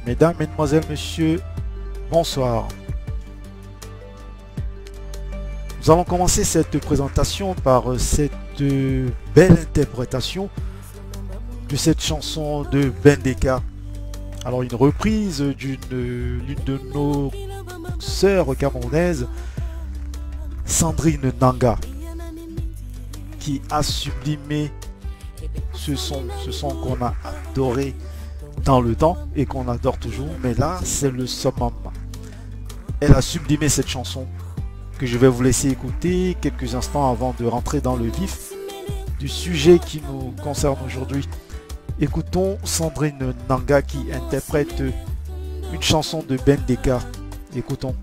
Mesdames, Mesdemoiselles, Messieurs, bonsoir. Nous allons commencer cette présentation par cette belle interprétation de cette chanson de Bendeka. Alors une reprise d'une de nos sœurs camerounaises, Sandrine Nanga, qui a sublimé ce son qu'on a adoré dans le temps et qu'on adore toujours, mais là c'est le summum. Elle a sublimé cette chanson que je vais vous laisser écouter quelques instants avant de rentrer dans le vif du sujet qui nous concerne aujourd'hui. Écoutons Sandrine Nanga qui interprète une chanson de Bendeka. Écoutons.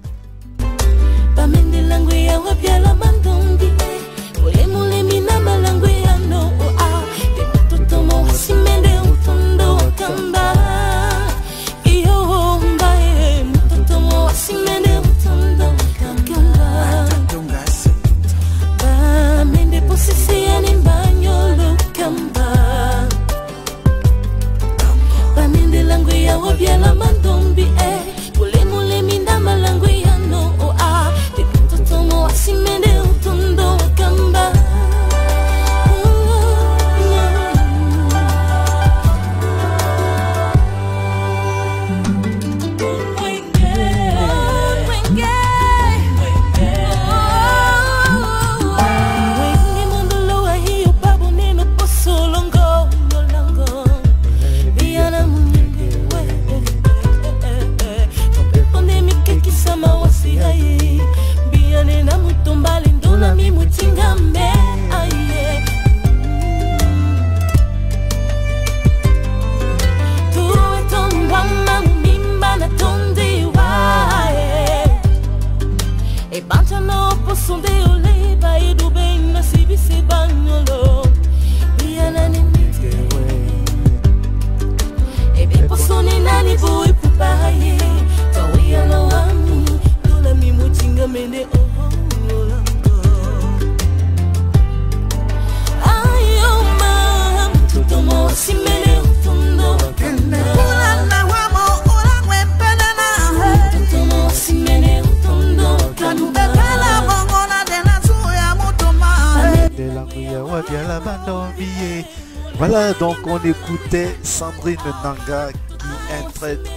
Voilà, donc on écoutait Sandrine Nanga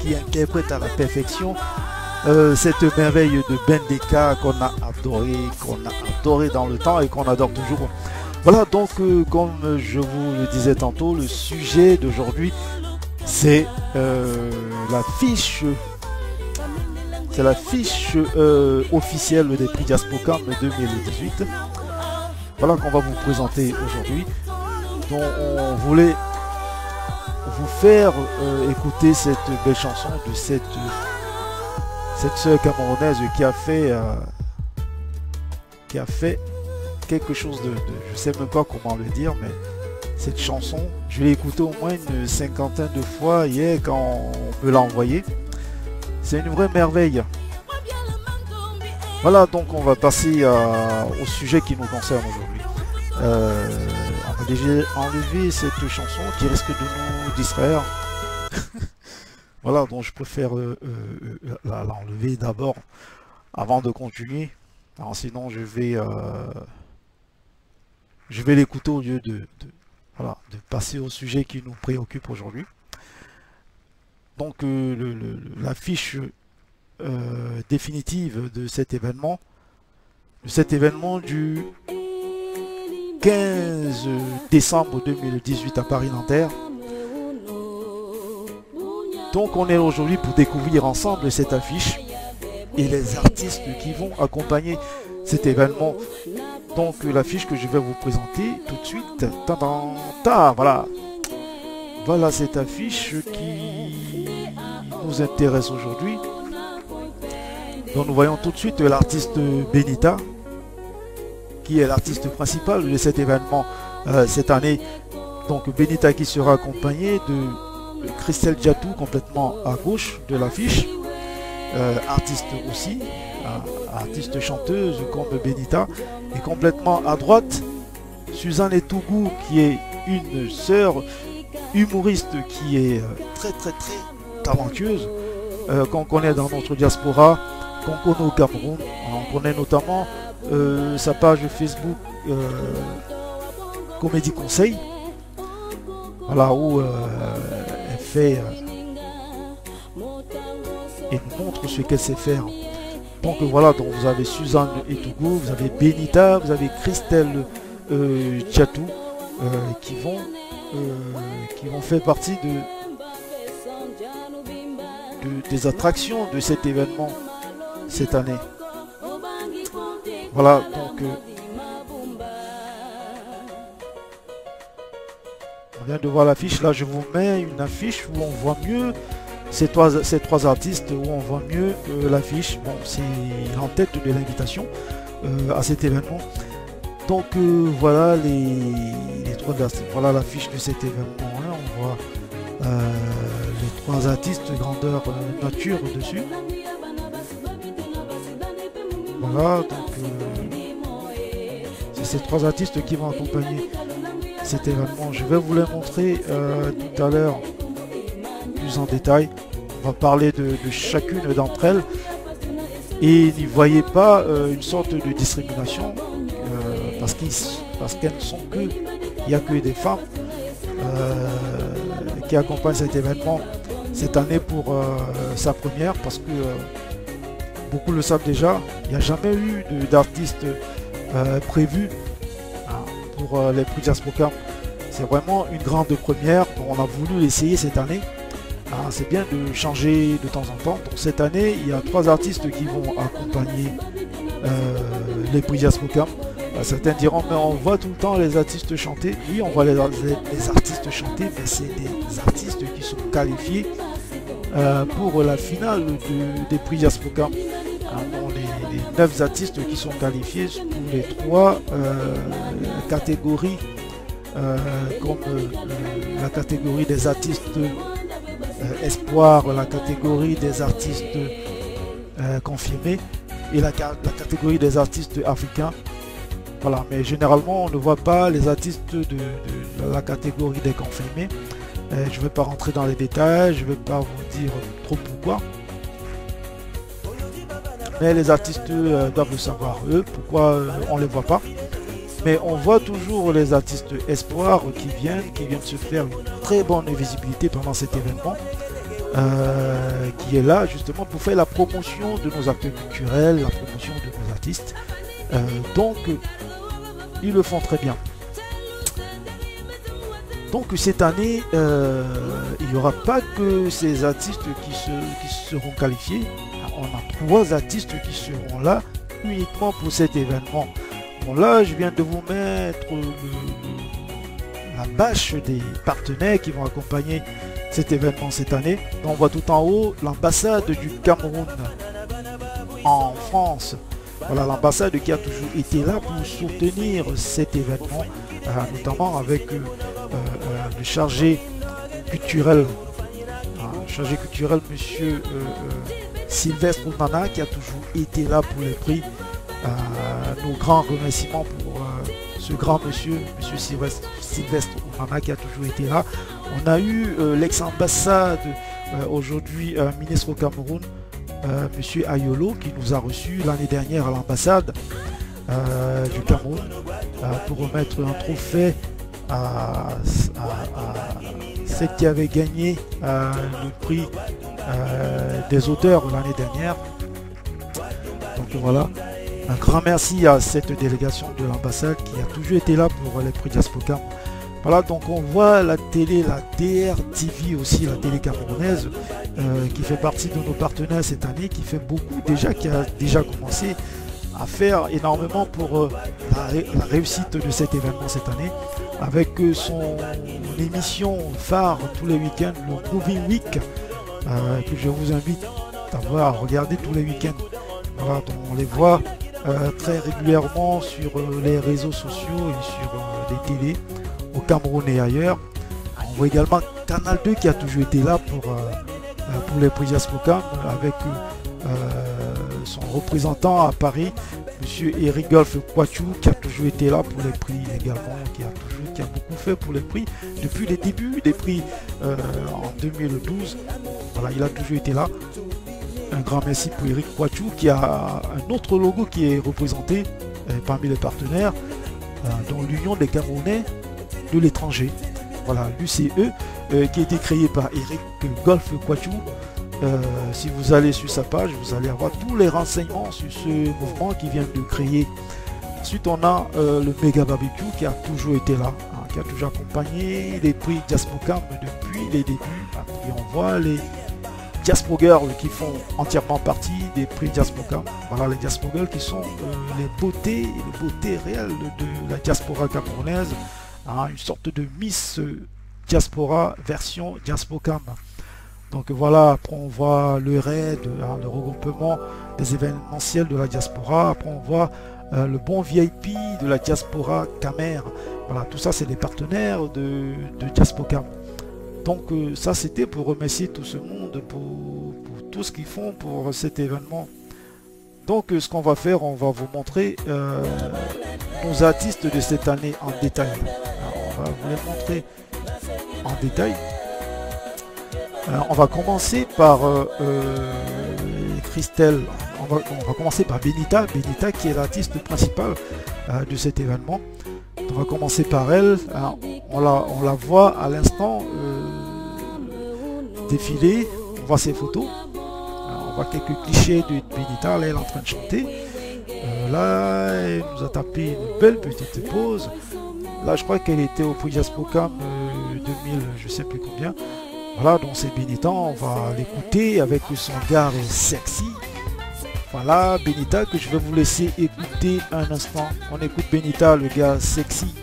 qui interprète à la perfection cette merveille de Bendeka qu'on a adoré dans le temps et qu'on adore toujours. Voilà, donc comme je vous le disais tantôt, le sujet d'aujourd'hui c'est la fiche officielle des prix Diaspocam 2018. Voilà qu'on va vous présenter aujourd'hui. Donc on voulait vous faire écouter cette belle chanson de cette sœur camerounaise qui a fait quelque chose de je sais même pas comment le dire, mais cette chanson je l'ai écoutée au moins une cinquantaine de fois hier quand on me l'a envoyé. C'est une vraie merveille. Voilà, donc on va passer au sujet qui nous concerne aujourd'hui. On va déjà enlever cette chanson qui risque de nous distraire. Voilà, donc je préfère l'enlever d'abord avant de continuer. Alors, sinon je vais l'écouter au lieu de passer au sujet qui nous préoccupe aujourd'hui. Donc la fiche définitive de cet événement du 15 décembre 2018 à Paris-Nanterre. Donc on est aujourd'hui pour découvrir ensemble cette affiche et les artistes qui vont accompagner cet événement. Donc l'affiche que je vais vous présenter tout de suite. Voilà cette affiche qui nous intéresse aujourd'hui. Donc nous voyons tout de suite l'artiste Benita, qui est l'artiste principal de cet événement cette année. Donc Benita qui sera accompagné de Christelle Diatou complètement à gauche de l'affiche, artiste aussi, artiste chanteuse comme Benita, et complètement à droite Suzanne Etougou qui est une sœur humoriste qui est talentueuse qu'on connaît dans notre diaspora, qu'on connaît au Cameroun. On connaît notamment sa page Facebook Comédie Conseil, voilà, où elle fait et nous montre ce qu'elle sait faire. Donc voilà, donc vous avez Suzanne Etougo, vous avez Benita, vous avez Christelle Tchatou qui vont faire partie des attractions de cet événement cette année. Voilà, donc on vient de voir l'affiche. Là, je vous mets une affiche où on voit mieux ces trois artistes, où on voit mieux l'affiche. Bon, c'est en tête de l'invitation à cet événement. Donc voilà les trois artistes. Voilà l'affiche de cet événement. Hein. On voit les trois artistes grandeur nature dessus. Voilà, donc c'est ces trois artistes qui vont accompagner cet événement. Je vais vous les montrer tout à l'heure plus en détail. On va parler de chacune d'entre elles. Et n'y voyez pas une sorte de discrimination parce qu'elles ne sont que, il n'y a que des femmes qui accompagnent cet événement cette année pour sa première, parce que beaucoup le savent déjà, il n'y a jamais eu d'artistes prévus pour les prix Diaspocam. C'est vraiment une grande première, donc on a voulu l'essayer cette année. C'est bien de changer de temps en temps. Donc cette année, il y a trois artistes qui vont accompagner les prix Diaspocam. Certains diront, mais on voit tout le temps les artistes chanter. Oui, on voit les artistes chanter, mais c'est des artistes qui sont qualifiés pour la finale des prix Diaspocam. Les 9 artistes qui sont qualifiés pour les 3 catégories, comme la catégorie des artistes espoir, la catégorie des artistes confirmés et la catégorie des artistes africains. Voilà, mais généralement on ne voit pas les artistes de la catégorie des confirmés. Je ne vais pas rentrer dans les détails, je ne vais pas vous dire trop pourquoi. Mais les artistes doivent le savoir eux, pourquoi on ne les voit pas. Mais on voit toujours les artistes espoirs qui viennent se faire une très bonne visibilité pendant cet événement. Qui est là justement pour faire la promotion de nos acteurs culturels, la promotion de nos artistes. Donc ils le font très bien. Donc cette année, il n'y aura pas que ces artistes qui seront qualifiés. On a 3 artistes qui seront là uniquement pour cet événement. Bon, là, je viens de vous mettre la bâche des partenaires qui vont accompagner cet événement cette année. On voit tout en haut l'ambassade du Cameroun en France. Voilà, l'ambassade qui a toujours été là pour soutenir cet événement, notamment avec le chargé culturel, monsieur Sylvestre Oumana, qui a toujours été là pour les prix. Nos grands remerciements pour ce grand monsieur Sylvestre Oumana, qui a toujours été là. On a eu l'ex-ambassade, aujourd'hui ministre au Cameroun, monsieur Ayolo, qui nous a reçus l'année dernière à l'ambassade du Cameroun pour remettre un trophée à celle qui avait gagné le prix des auteurs l'année dernière. Donc voilà, un grand merci à cette délégation de l'ambassade qui a toujours été là pour les prix Diaspocam. Voilà, donc on voit la télé, la DRTV aussi, la télé camerounaise, qui fait partie de nos partenaires cette année, qui fait beaucoup déjà, qui a déjà commencé à faire énormément pour la réussite de cet événement cette année, avec son émission phare tous les week-ends, le Movie Week, que je vous invite à regarder tous les week-ends. Voilà, donc on les voit très régulièrement sur les réseaux sociaux et sur les télés au Cameroun et ailleurs. On voit également Canal 2 qui a toujours été là pour les prix Diaspocam, avec son représentant à Paris, monsieur Erigolf Kwachou, qui a toujours été là pour les prix également, qui a beaucoup fait pour les prix depuis les débuts des prix en 2012. Voilà, il a toujours été là. Un grand merci pour Eric Poitou qui a un autre logo qui est représenté parmi les partenaires, dont l'Union des Camerounais de l'étranger. Voilà, l'UCE, qui a été créé par Eric Golf Poitou. Si vous allez sur sa page, vous allez avoir tous les renseignements sur ce mouvement qui vient de créer. Ensuite, on a le Méga Barbecue qui a toujours été là, qui a toujours accompagné les prix Diaspocam depuis les débuts. Et on voit les Diaspro Girls qui font entièrement partie des prix Diaspocam. Voilà, les Diaspro Girls qui sont les beautés réelles de la diaspora camerounaise. Une sorte de Miss Diaspora version Diaspocam. Donc voilà, après on voit le RAID, le regroupement des événementiels de la diaspora. Après on voit le bon VIP de la diaspora Camer. Voilà, tout ça c'est des partenaires de Diaspocam. Donc ça c'était pour remercier tout ce monde pour tout ce qu'ils font pour cet événement. Donc ce qu'on va faire, on va vous montrer nos artistes de cette année en détail. Alors, on va vous les montrer en détail. On va commencer par Christelle. On va commencer par Benita qui est l'artiste principal de cet événement. On va commencer par elle. On la voit à l'instant défiler. On voit ses photos. On voit quelques clichés de Benita. Là, elle est en train de chanter. Là, elle nous a tapé une belle petite pause. Là, je crois qu'elle était au prix Diaspocam 2000, je sais plus combien. Voilà, donc c'est Benita, on va l'écouter avec son regard sexy. Voilà, Benita, que je vais vous laisser écouter un instant. On écoute Benita, le gars sexy.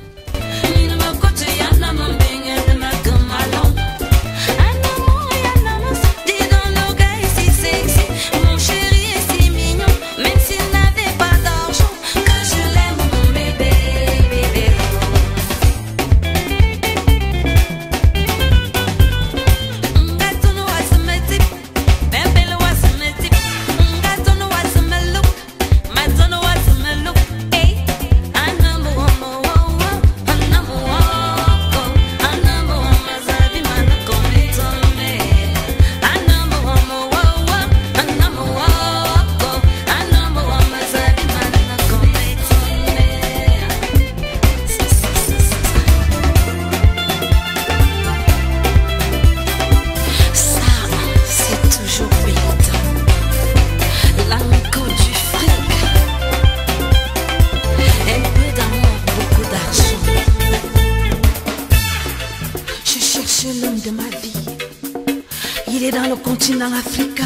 Continent africain.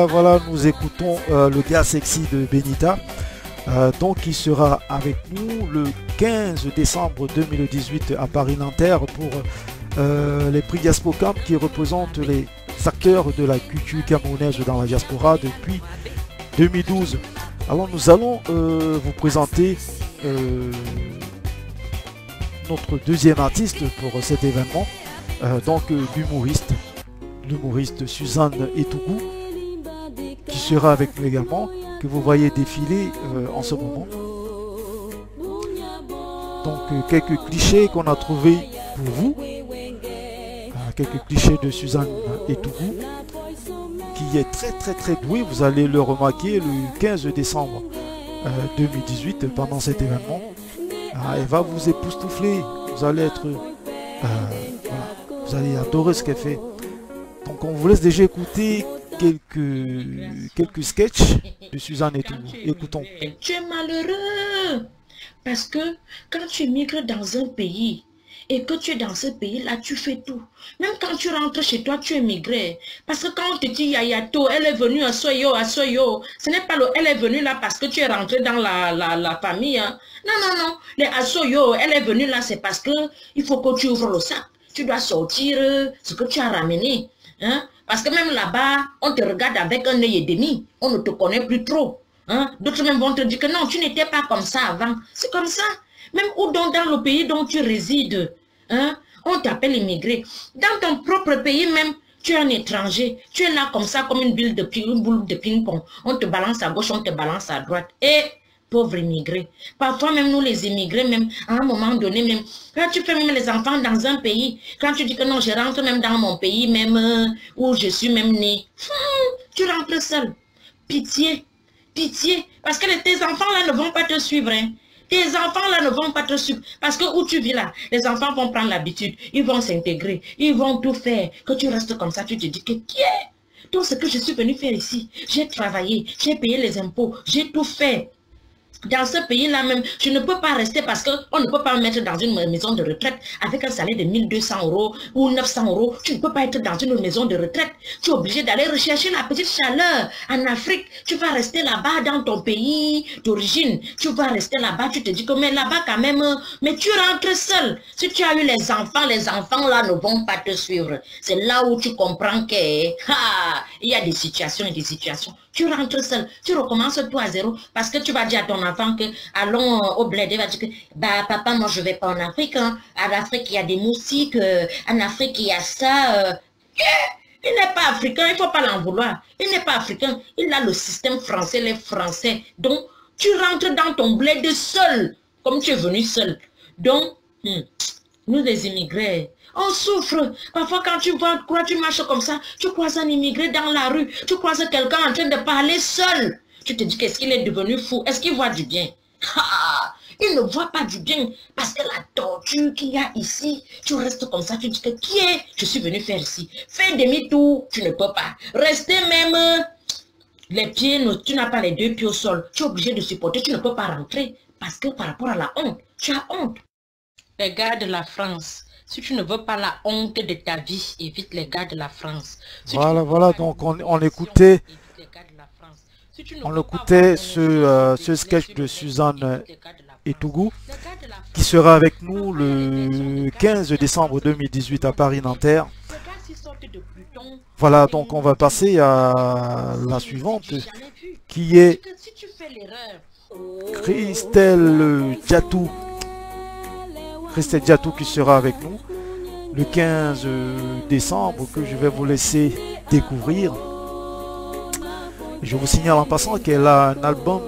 Voilà, nous écoutons le gars sexy de Benita. Donc il sera avec nous le 15 décembre 2018 à Paris-Nanterre pour les prix Diaspocam qui représentent les acteurs de la culture camerounaise dans la diaspora depuis 2012. Alors nous allons vous présenter notre deuxième artiste pour cet événement, donc l'humoriste Suzanne Etougou, qui sera avec nous également, que vous voyez défiler en ce moment. Donc quelques clichés qu'on a trouvés pour vous. Quelques clichés de Suzanne Etougou, qui est très douée. Vous allez le remarquer le 15 décembre 2018 pendant cet événement. Elle va vous époustoufler. Vous allez être voilà, vous allez adorer ce qu'elle fait. Donc on vous laisse déjà écouter quelques sketchs de Suzanne Etougou. Écoutons. Tu es malheureux parce que quand tu migres dans un pays et que tu es dans ce pays-là, tu fais tout. Même quand tu rentres chez toi, tu es migré. Parce que quand on te dit Yayato, elle est venue à Soyo, ce n'est pas elle est venue là parce que tu es rentré dans la famille. Hein. Non. Les Asoyo, elle est venue là, c'est parce que il faut que tu ouvres le sac. Tu dois sortir ce que tu as ramené. Hein. Parce que même là-bas, on te regarde avec un œil et demi. On ne te connaît plus trop. Hein. D'autres même vont te dire que non, tu n'étais pas comme ça avant. C'est comme ça. Même dans le pays dont tu résides, hein, on t'appelle immigré. Dans ton propre pays même, Tu es un étranger. Tu es là comme ça, comme une boule de ping-pong. On te balance à gauche, on te balance à droite. Et pauvres immigrés. Parfois même nous les immigrés, même à un moment donné, même quand tu fais même les enfants dans un pays, quand tu dis que non, je rentre même dans mon pays, même où je suis même né, tu rentres seul. Pitié, pitié, parce que tes enfants là ne vont pas te suivre. Hein. Tes enfants là ne vont pas te suivre. Parce que où tu vis là, les enfants vont prendre l'habitude, ils vont s'intégrer, ils vont tout faire. Que tu restes comme ça, tu te dis que qui est? Tout ce que je suis venu faire ici, j'ai travaillé, j'ai payé les impôts, j'ai tout fait. Dans ce pays-là même, je ne peux pas rester parce qu'on ne peut pas me mettre dans une maison de retraite avec un salaire de 1200 € ou 900 €. Tu ne peux pas être dans une maison de retraite. Tu es obligé d'aller rechercher la petite chaleur. En Afrique, tu vas rester là-bas dans ton pays d'origine. Tu vas rester là-bas, tu te dis que mais là-bas quand même, mais tu rentres seul. Si tu as eu les enfants là ne vont pas te suivre. C'est là où tu comprends que il y a des situations et des situations. Tu rentres seul, tu recommences tout à zéro parce que tu vas dire à ton enfant que allons au bled, il va dire que bah papa moi je vais pas en Afrique, hein. En Afrique il y a des moustiques, en Afrique il y a ça. Il n'est pas africain, il ne faut pas l'en vouloir. Il n'est pas africain, il a le système français, les Français. Donc tu rentres dans ton bled seul, comme tu es venu seul. Donc nous les immigrés, on souffre. Parfois quand tu vois, tu marches comme ça, tu croises un immigré dans la rue, tu croises quelqu'un en train de parler seul. Tu te dis qu'est-ce qu'il est devenu fou? Est-ce qu'il voit du bien? Il ne voit pas du bien parce que la torture qu'il y a ici, tu restes comme ça, tu dis que qui est? Je suis venu faire ici. Fais demi-tour, tu ne peux pas. Rester même les pieds, tu n'as pas les deux pieds au sol. Tu es obligé de supporter, tu ne peux pas rentrer parce que par rapport à la honte, tu as honte. Les gars de la France, si tu ne veux pas la honte de ta vie, évite les gars de la France. Si voilà, donc on écoutait ce sketch de Suzanne Etougou qui sera avec nous le 15 décembre 2018 à Paris-Nanterre. Voilà, donc on va passer à la suivante qui est Christelle Diatou. Christelle Diatou qui sera avec nous le 15 décembre, que je vais vous laisser découvrir. Je vous signale en passant qu'elle a un album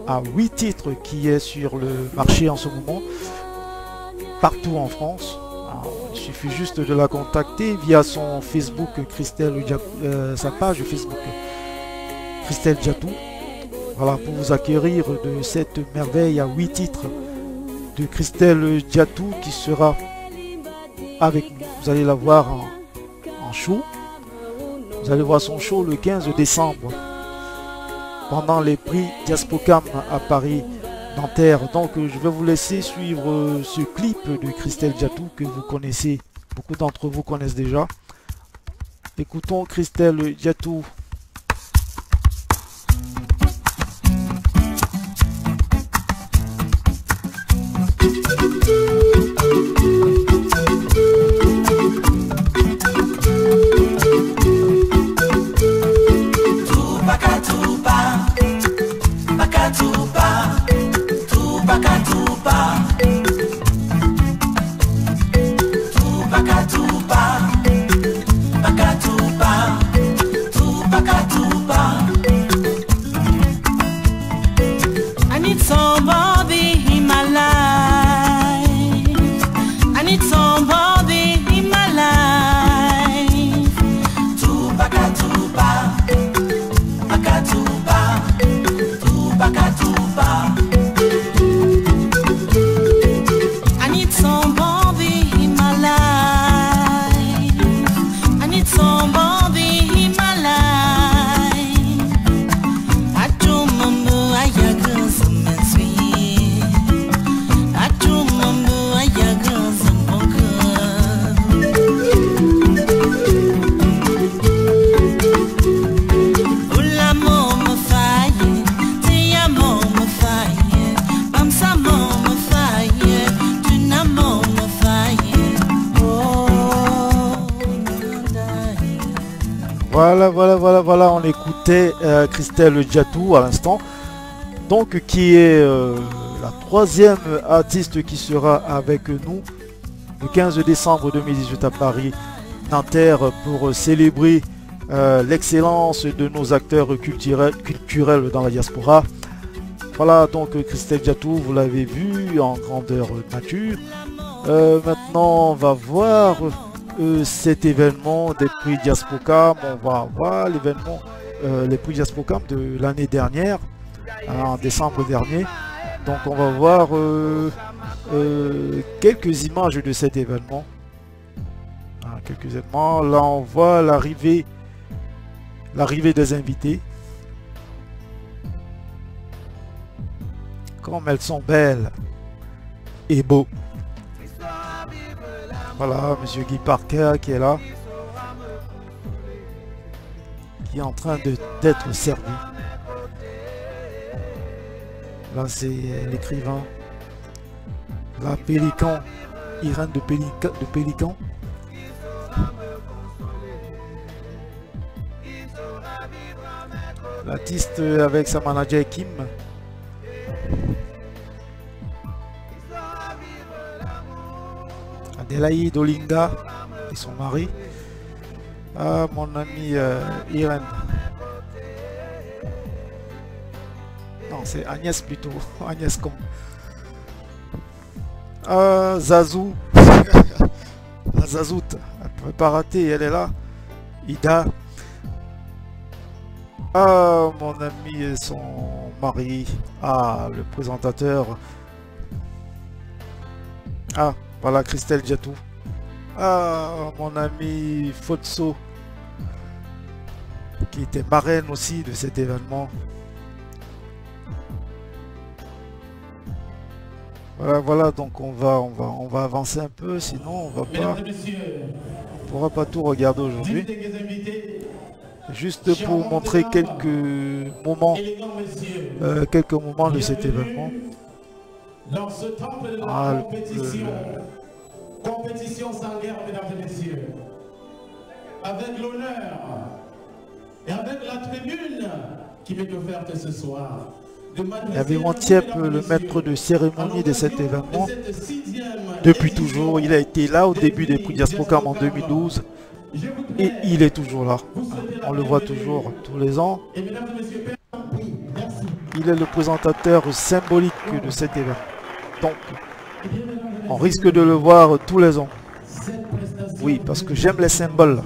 à 8 titres qui est sur le marché en ce moment, partout en France. Alors, il suffit juste de la contacter via son Facebook, sa page Facebook Christelle Diatou. Voilà, pour vous acquérir de cette merveille à 8 titres de Christelle Diatou qui sera avec nous. Vous allez la voir en show. Vous allez voir son show le 15 décembre pendant les prix Diaspocam à Paris Nanterre. Donc je vais vous laisser suivre ce clip de Christelle Diatou que vous connaissez, beaucoup d'entre vous connaissent déjà. Écoutons Christelle Diatou. Voilà, on écoutait Christelle Diatou à l'instant, donc qui est la troisième artiste qui sera avec nous le 15 décembre 2018 à Paris Nanterre pour célébrer l'excellence de nos acteurs culturels dans la diaspora. Voilà donc Christelle Diatou, vous l'avez vu en grandeur nature. Maintenant on va voir cet événement des prix Diaspocam. On va voir l'événement, les prix Diaspocam de l'année dernière, en décembre dernier. Donc on va voir quelques images de cet événement. Quelques événements. Là on voit l'arrivée des invités. Comme elles sont belles et beaux. Voilà, monsieur Guy Parker qui est là, qui est en train d'être servi. Là c'est l'écrivain, la Pélican, Irène de Pélican. L'artiste avec sa manager Kim. Adélaïde Olinga et son mari. Ah, mon ami Irène. Non, c'est Agnès plutôt. Agnès comme. Ah, Zazou. La Zazout. Elle ne peut pas rater, elle est là. Ida. Ah, mon ami et son mari. Ah, le présentateur. Ah, voilà Christelle Diatou. Ah, mon ami Fotso, qui était marraine aussi de cet événement. Voilà, donc on va avancer un peu, sinon on pourra pas tout regarder aujourd'hui. Juste pour montrer quelques moments de cet événement. Dans ce temple de la compétition sans guerre, mesdames et messieurs, avec l'honneur et avec la tribune qui m'est offerte ce soir. Il y avait Wantiep, le maître de cérémonie de cet événement. Depuis toujours, il a été là au début des prix Diaspocam en 2012 et il est toujours là. On le voit toujours tous les ans. Il est le présentateur symbolique de cet événement. Donc, on risque de le voir tous les ans. Oui, parce que j'aime les symboles.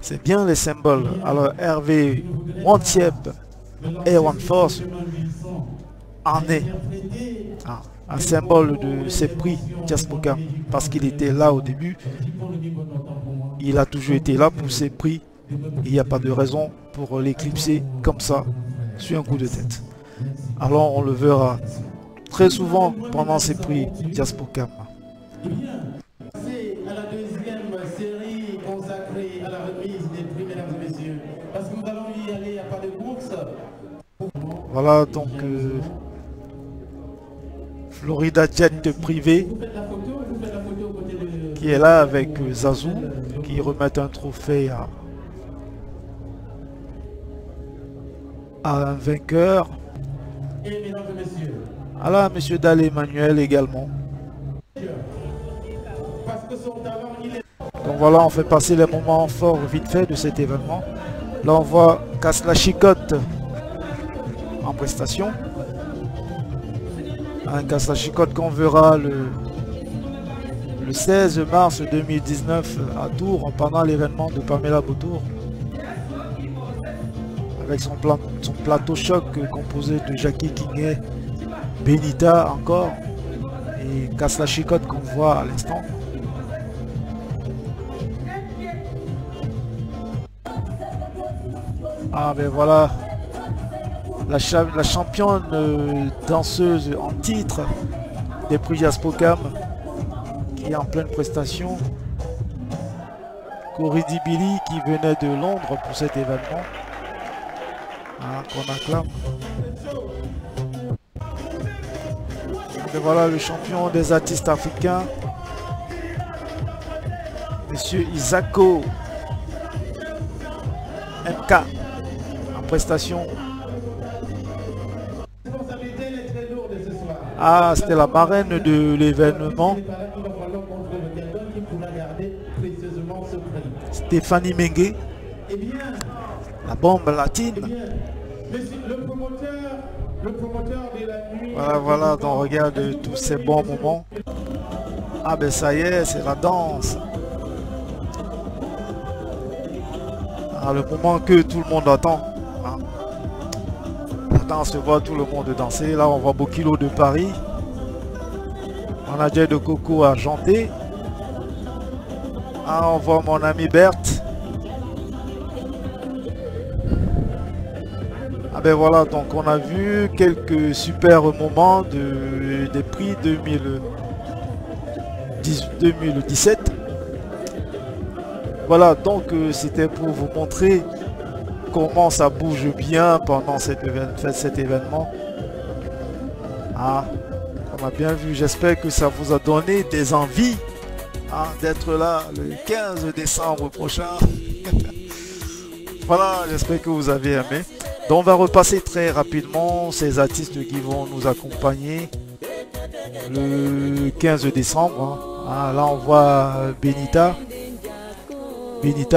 C'est bien les symboles. Alors, Hervé Wantiep et One Force en est un symbole de ces prix Diaspocam. Parce qu'il était là au début. Il a toujours été là pour ces prix. Il n'y a pas de raison pour l'éclipser comme ça, sur un coup de tête. Alors, on le verra très souvent pendant ces prix Diaspocam. C'est à la deuxième série consacrée à la remise des prix, mesdames et messieurs, parce que nous allons y aller à pas de course. Voilà donc Florida Jet privé qui est là avec Zazou qui remet un trophée à un vainqueur. Et mesdames et messieurs, voilà, monsieur Dal Emmanuel également. Donc voilà, on fait passer les moments forts vite fait de cet événement. Là on voit Kasla Chicotte en prestation. Un Kasla Chicotte qu'on verra le 16 mars 2019 à Tours pendant l'événement de Pamela Botour. Avec son plateau choc composé de Jackie Kingay, Benita encore et Kasla Chicotte qu'on voit à l'instant. Ah ben voilà la championne danseuse en titre des prix Diaspocam qui est en pleine prestation. Coridi Billy qui venait de Londres pour cet événement. Qu'on acclame. Et voilà le champion des artistes africains, monsieur Isako MK en prestation. Ah, c'était la marraine de l'événement. Stéphanie Mengue, Eh bien, la bombe latine. mais le promoteur de la nuit... Voilà, donc regarde tous ces bons moments. Ah ben ça y est, c'est la danse. Ah, le moment que tout le monde attend. Hein. Pourtant, on se voit tout le monde danser. Là, on voit Bokilo de Paris. On a Jay de Coco argenté. Ah, on voit mon ami Berthe. Ah ben voilà, donc on a vu quelques super moments des prix 2017. Voilà, donc c'était pour vous montrer comment ça bouge bien pendant cet événement. Ah, on a bien vu, j'espère que ça vous a donné des envies d'être là le 15 décembre prochain. Voilà, j'espère que vous avez aimé. Donc on va repasser très rapidement ces artistes qui vont nous accompagner le 15 décembre. Ah, là on voit Benita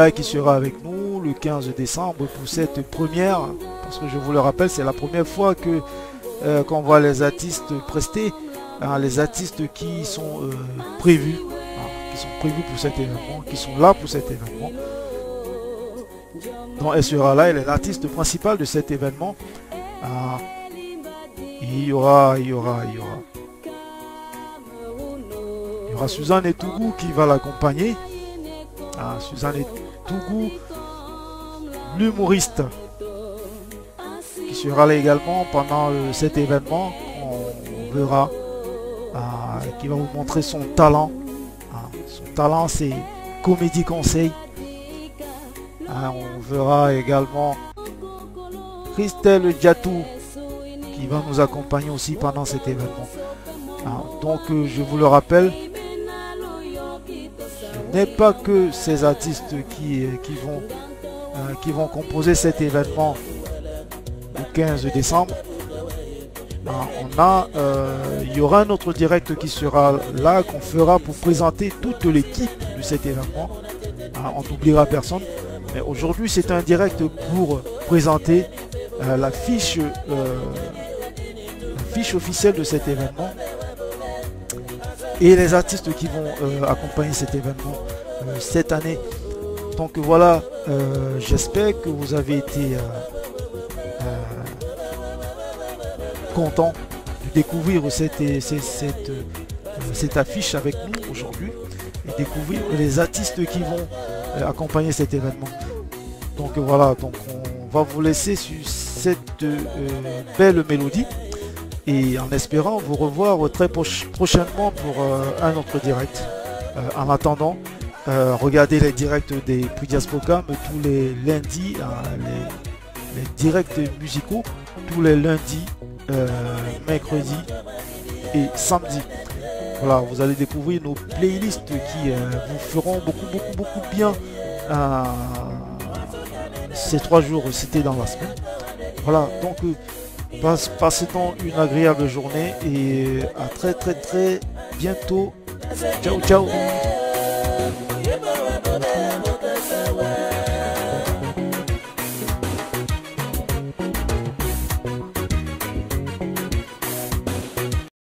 qui sera avec nous le 15 décembre pour cette première, parce que je vous le rappelle, c'est la première fois que qu'on voit les artistes prestés, les artistes qui sont prévus pour cet événement, qui sont là pour cet événement. Donc elle sera là, elle est l'artiste principale de cet événement. Il y aura Suzanne Etougou qui va l'accompagner. Suzanne Etougou, l'humoriste, qui sera là également pendant cet événement. On verra, qui va vous montrer son talent. Son talent, c'est comédie conseil. On verra également Christelle Diatou qui va nous accompagner aussi pendant cet événement. Donc je vous le rappelle, ce n'est pas que ces artistes qui vont composer cet événement le 15 décembre. Il y aura un autre direct qui sera là, qu'on fera pour présenter toute l'équipe de cet événement. On n'oubliera personne. Mais aujourd'hui, c'est un direct pour présenter la fiche officielle de cet événement et les artistes qui vont accompagner cet événement cette année. Donc voilà, j'espère que vous avez été content de découvrir cette affiche avec nous aujourd'hui et découvrir les artistes qui vont accompagner cet événement. Donc voilà, donc on va vous laisser sur cette belle mélodie et en espérant vous revoir très prochainement pour un autre direct. En attendant, regardez les directs des Prix Diaspocam tous les lundis, les directs musicaux tous les lundis, mercredis et samedis. Voilà, vous allez découvrir nos playlists qui vous feront beaucoup bien ces 3 jours cités dans la semaine. Voilà, donc passez donc une agréable journée et à très bientôt. Ciao.